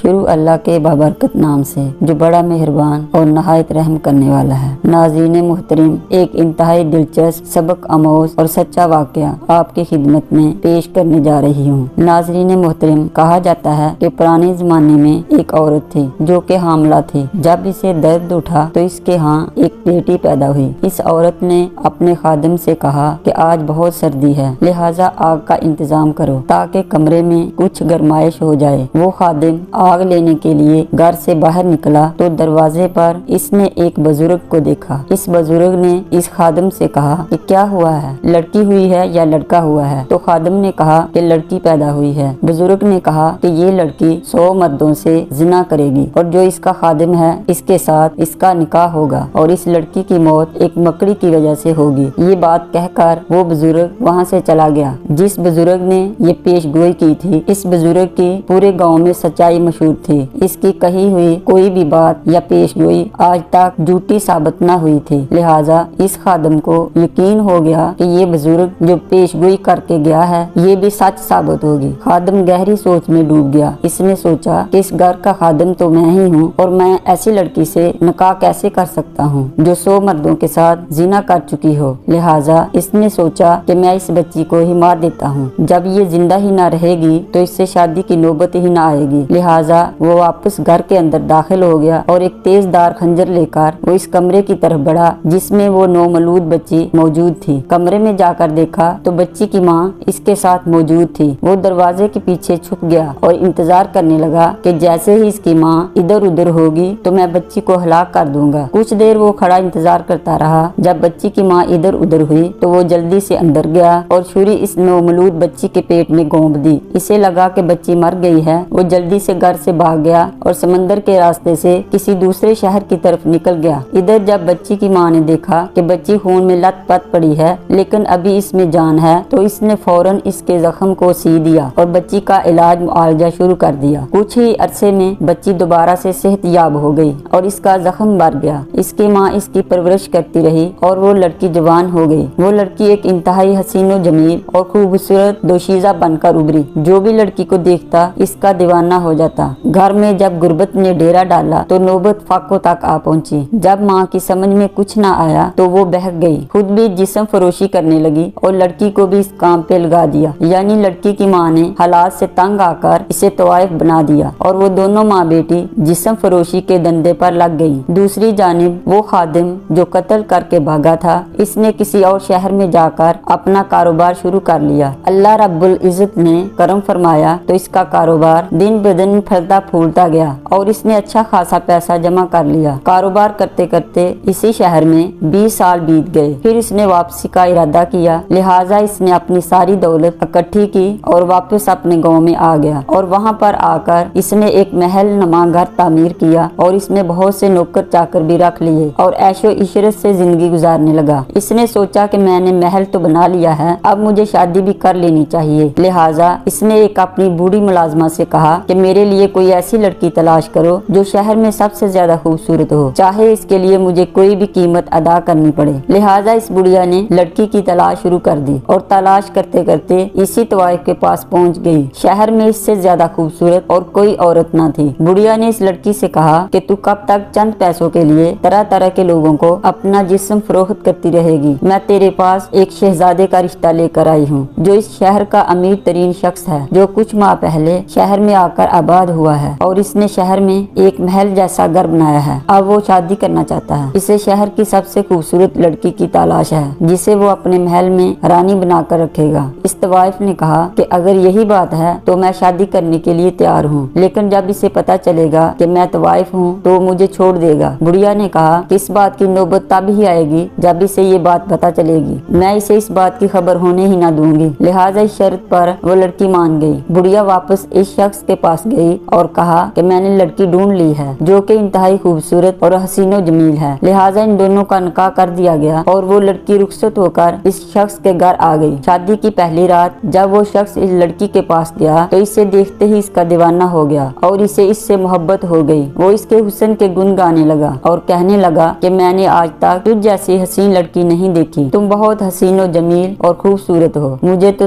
شروع اللہ کے بابرکت نام سے جو بڑا مہربان اور نہایت رحم کرنے والا ہے۔ ناظرین محترم، ایک انتہائی دلچسپ، سبق آموز اور سچا واقعہ آپ کی خدمت میں پیش کرنے جا رہی ہوں۔ ناظرین محترم، کہا جاتا ہے کہ پرانے زمانے میں ایک عورت تھی جو کہ حاملہ تھی۔ جب اسے درد اٹھا تو اس کے ہاں ایک بیٹی پیدا ہوئی۔ اس عورت نے اپنے خادم سے کہا کہ آج بہت سردی ہے، لہٰذا آگ کا انتظام کرو تاکہ کمرے میں کچھ گرمائش ہو جائے۔ وہ خادم آگ لینے کے لیے گھر سے باہر نکلا تو دروازے پر اس نے ایک بزرگ کو دیکھا۔ اس بزرگ نے اس خادم سے کہا کہ کیا ہوا ہے، لڑکی ہوئی ہے یا لڑکا ہوا ہے؟ تو خادم نے کہا کہ لڑکی پیدا ہوئی ہے۔ بزرگ نے کہا کہ یہ لڑکی 100 مردوں سے زنا کرے گی اور جو اس کا خادم ہے اس کے ساتھ اس کا نکاح ہوگا اور اس لڑکی کی موت ایک مکڑی کی وجہ سے ہوگی۔ یہ بات کہہ کر وہ بزرگ وہاں سے چلا گیا۔ جس بزرگ نے یہ پیش گوئی کی تھی، اس بزرگ کی پورے گاؤں میں سچائی مشہور تھی۔ اس کی کہی ہوئی کوئی بھی بات یا پیش گوئی آج تک جھوٹی ثابت نہ ہوئی تھی، لہٰذا اس خادم کو یقین ہو گیا کہ یہ بزرگ جو پیش گوئی کر کے گیا ہے یہ بھی سچ ثابت ہوگی۔ خادم گہری سوچ میں ڈوب گیا۔ اس نے سوچا کہ اس گھر کا خادم تو میں ہی ہوں اور میں ایسی لڑکی سے نکاح کیسے کر سکتا ہوں جو 100 مردوں کے ساتھ زنا کر چکی ہو، لہٰذا اس نے سوچا کہ میں اس بچی کو ہی مار دیتا ہوں۔ جب یہ زندہ ہی نہ رہے گی تو اس سے شادی کی نوبت ہی نہ آئے گی، لہٰذا وہ واپس گھر کے اندر داخل ہو گیا اور ایک تیز دار خنجر لے کر وہ اس کمرے کی طرف بڑھا جس میں وہ نومولود بچی موجود تھی۔ کمرے میں جا کر دیکھا تو بچی کی ماں اس کے ساتھ موجود تھی۔ وہ دروازے کے پیچھے چھپ گیا اور انتظار کرنے لگا کہ جیسے ہی اس کی ماں ادھر ادھر ہوگی تو میں بچی کو ہلاک کر دوں گا۔ کچھ دیر وہ کھڑا انتظار کرتا رہا۔ جب بچی کی ماں ادھر ادھر ہوئی تو وہ جلدی سے اندر گیا اور چھری اس نومولود بچی کے پیٹ میں گھونپ دی۔ اسے لگا کہ بچی مر گئی ہے۔ وہ جلدی سے گھر سے بھاگ گیا اور سمندر کے راستے سے کسی دوسرے شہر کی طرف نکل گیا۔ ادھر جب بچی کی ماں نے دیکھا کہ بچی خون میں لت پت پڑی ہے لیکن ابھی اس میں جان ہے تو اس نے فوراً اس کے زخم کو سی دیا اور بچی کا علاج معالجہ شروع کر دیا۔ کچھ ہی عرصے میں بچی دوبارہ سے صحت یاب ہو گئی اور اس کا زخم بھر گیا۔ اس کی ماں اس کی پرورش کرتی رہی اور وہ لڑکی جوان ہو گئی۔ وہ لڑکی ایک انتہائی حسین و جمیل اور خوبصورت دوشیزہ بن کر ابھری۔ جو بھی لڑکی کو دیکھتا اس کا دیوانہ ہو جاتا۔ گھر میں جب غربت نے ڈیرا ڈالا تو نوبت فاقوں تک آ پہنچی۔ جب ماں کی سمجھ میں کچھ نہ آیا تو وہ بہک گئی، خود بھی جسم فروشی کرنے لگی اور لڑکی کو بھی اس کام پہ لگا دیا۔ یعنی لڑکی کی ماں نے حالات سے تنگ آ کر اسے طوائف بنا دیا اور وہ دونوں ماں بیٹی جسم فروشی کے دندے پر لگ گئی۔ دوسری جانب وہ خادم جو قتل کر کے بھاگا تھا، اس نے کسی اور شہر میں جا کر اپنا کاروبار شروع کر لیا۔ اللہ رب العزت نے کرم فرمایا تو اس کا کاروبار دن بدن پھلتا پھولتا گیا اور اس نے اچھا خاصا پیسہ جمع کر لیا۔ کاروبار کرتے کرتے اسی شہر میں 20 سال بیت گئے۔ پھر اس نے واپسی کا ارادہ کیا، لہٰذا اس نے اپنی ساری دولت اکٹھی کی اور واپس اپنے گاؤں میں آ گیا اور وہاں پر آ کر اس نے ایک محل نما گھر تعمیر کیا اور اس میں بہت سے نوکر چاکر بھی رکھ لیے اور عیش و عشرت سے زندگی گزارنے لگا۔ اس نے سوچا کہ میں نے محل تو بنا لیا ہے، اب مجھے شادی بھی کر لینی چاہیے، لہٰذا اس نے ایک اپنی بوڑھی ملازمہ سے کہا کہ میرے لیے کوئی ایسی لڑکی تلاش کرو جو شہر میں سب سے زیادہ خوبصورت ہو، چاہے اس کے لیے مجھے کوئی بھی قیمت ادا کرنی پڑے۔ لہٰذا اس بڑھیا نے لڑکی کی تلاش شروع کر دی اور تلاش کرتے کرتے اسی طوائف کے پاس پہنچ گئی۔ شہر میں اس سے زیادہ خوبصورت اور کوئی عورت نہ تھی۔ بڑھیا نے اس لڑکی سے کہا کہ تو کب تک چند پیسوں کے لیے طرح طرح کے لوگوں کو اپنا جسم فروخت کرتی رہے گی؟ میں تیرے پاس ایک شہزادے کا رشتہ لے کر آئی ہوں جو اس شہر کا امیر ترین شخص ہے، جو کچھ ماہ پہلے شہر میں آ کر آباد ہوا ہے اور اس نے شہر میں ایک محل جیسا گھر بنایا ہے۔ اب وہ شادی کرنا چاہتا ہے۔ اسے شہر کی سب سے خوبصورت لڑکی کی تلاش ہے جسے وہ اپنے محل میں رانی بنا کر رکھے گا۔ اس طوائف نے کہا کہ اگر یہی بات ہے تو میں شادی کرنے کے لیے تیار ہوں، لیکن جب اسے پتا چلے گا کہ میں طوائف ہوں تو مجھے چھوڑ دے گا۔ بڑھیا نے کہا کہ اس بات کی نوبت تب ہی آئے گی جب اسے یہ بات پتا چلے گی، میں اسے اس بات کی خبر ہونے ہی نہ دوں گی۔ لہٰذا اس شرط پر وہ لڑکی مان گئی۔ بڑھیا واپس اس شخص کے پاس گئی اور کہا کہ میں نے لڑکی ڈھونڈ لی ہے جو کہ انتہائی خوبصورت اور حسین و جمیل ہے، لہٰذا ان دونوں کا نکاح کر دیا گیا اور وہ لڑکی رخصت ہو کر اس شخص کے گھر آ گئی۔ شادی کی پہلی رات جب وہ شخص اس لڑکی کے پاس گیا تو اسے دیکھتے ہی اس کا دیوانہ ہو گیا اور اسے اس سے محبت ہو گئی۔ وہ اس کے حسن کے گن گانے لگا اور کہنے لگا کہ میں نے آج تک تجھ جیسی حسین لڑکی نہیں دیکھی، تم بہت حسین و جمیل اور خوبصورت ہو، مجھے تو